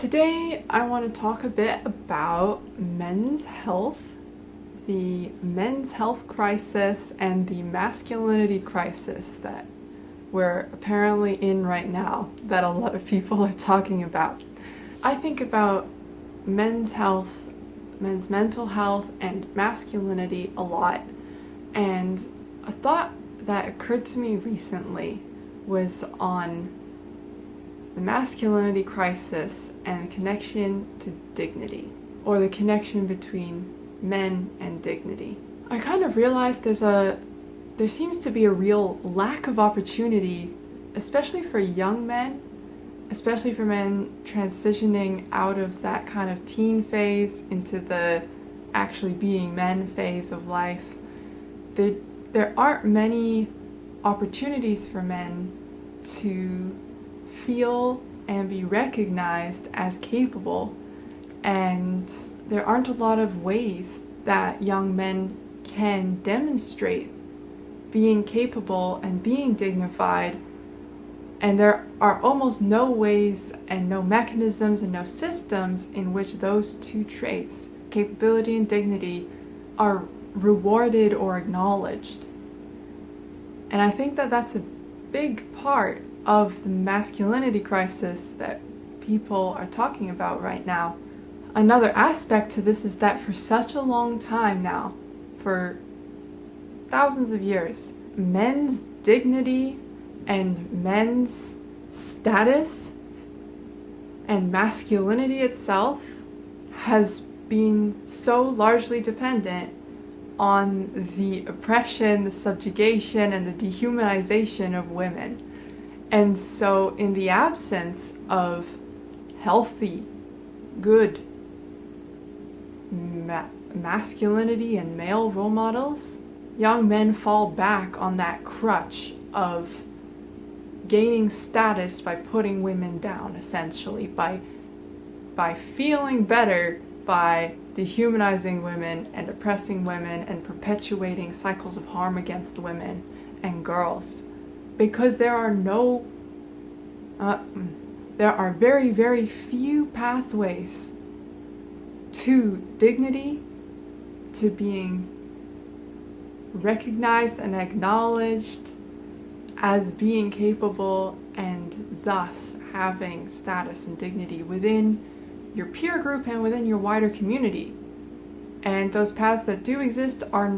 Today, I want to talk a bit about men's health, the men's health crisis, and the masculinity crisis that we're apparently in right now, that a lot of people are talking about. I think about men's health, men's mental health, and masculinity a lot, and a thought that occurred to me recently was on the masculinity crisis and the connection to dignity, or the connection between men and dignity. I kind of realized there seems to be a real lack of opportunity, especially for young men, especially for men transitioning out of that kind of teen phase into the actually being men phase of life. There aren't many opportunities for men to feel and be recognized as capable, and there aren't a lot of ways that young men can demonstrate being capable and being dignified, and there are almost no ways and no mechanisms and no systems in which those two traits, capability and dignity, are rewarded or acknowledged. And I think that that's a big part of the masculinity crisis that people are talking about right now. Another aspect to this is that for such a long time now, for thousands of years, men's dignity and men's status and masculinity itself has been so largely dependent on the oppression, the subjugation, and the dehumanization of women. And so, in the absence of healthy, good masculinity and male role models, young men fall back on that crutch of gaining status by putting women down, essentially, by feeling better by dehumanizing women and oppressing women and perpetuating cycles of harm against women and girls. Because there are very, very few pathways to dignity, to being recognized and acknowledged as being capable, and thus having status and dignity within your peer group and within your wider community. And those paths that do exist are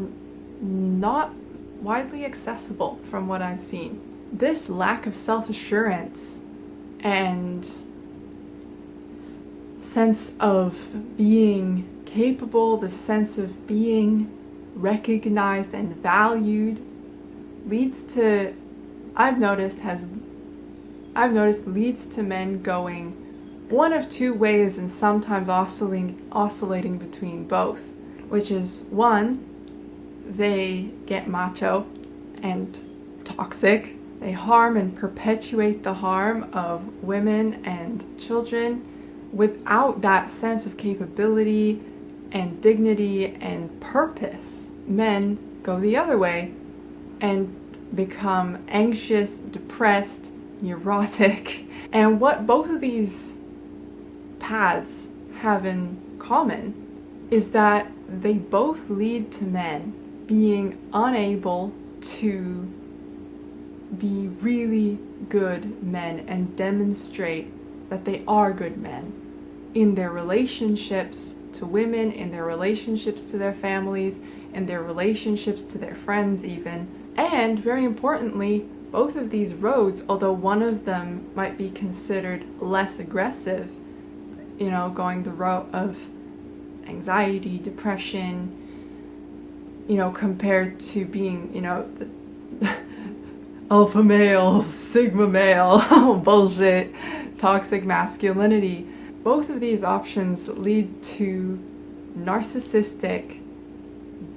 not widely accessible from what I've seen. This lack of self-assurance and sense of being capable, the sense of being recognized and valued, leads to men going one of two ways, and sometimes oscillating between both, which is, one, they get macho and toxic. They harm and perpetuate the harm of women and children without that sense of capability and dignity and purpose. Men go the other way and become anxious, depressed, neurotic. And what both of these paths have in common is that they both lead to men being unable to be really good men and demonstrate that they are good men in their relationships to women, in their relationships to their families, in their relationships to their friends even. And very importantly, both of these roads, although one of them might be considered less aggressive, going the route of anxiety, depression, compared to being, the alpha male, sigma male, bullshit, toxic masculinity. Both of these options lead to narcissistic,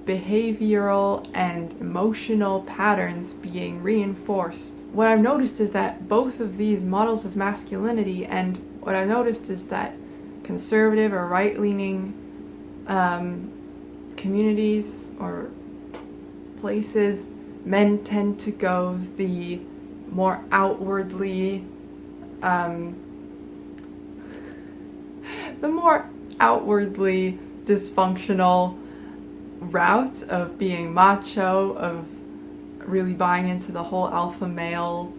behavioral, and emotional patterns being reinforced. What I've noticed is that both of these models of masculinity, and what I've noticed is that conservative or right-leaning communities or places, men tend to go the more outwardly the more outwardly dysfunctional route of being macho, of really buying into the whole alpha male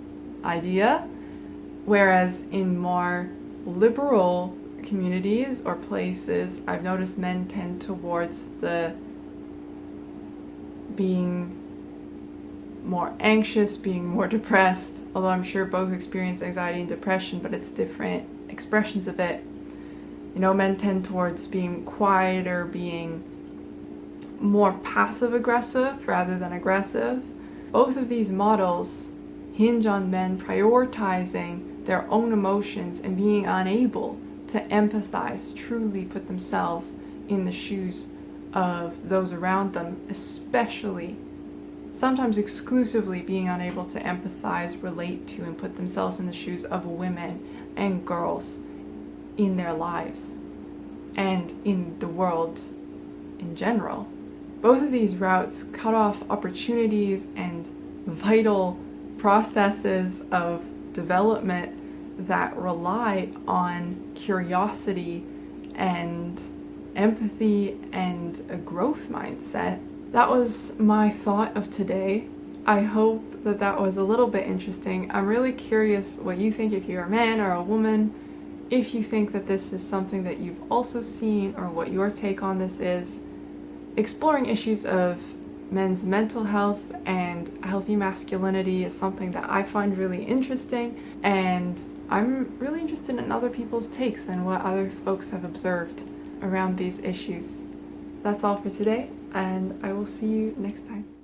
idea. Whereas in more liberal communities or places, I've noticed men tend towards the being more anxious, being more depressed, although I'm sure both experience anxiety and depression, but it's different expressions of it. You know, men tend towards being quieter, being more passive aggressive rather than aggressive. Both of these models hinge on men prioritizing their own emotions and being unable to empathize, truly put themselves in the shoes of those around them, especially, sometimes exclusively, being unable to empathize, relate to, and put themselves in the shoes of women and girls in their lives and in the world in general. Both of these routes cut off opportunities and vital processes of development that rely on curiosity and empathy and a growth mindset. That was my thought of today. I hope that that was a little bit interesting. I'm really curious what you think, if you're a man or a woman, if you think that this is something that you've also seen, or what your take on this is. Exploring issues of men's mental health and healthy masculinity is something that I find really interesting, and I'm really interested in other people's takes and what other folks have observed around these issues. That's all for today, and I will see you next time.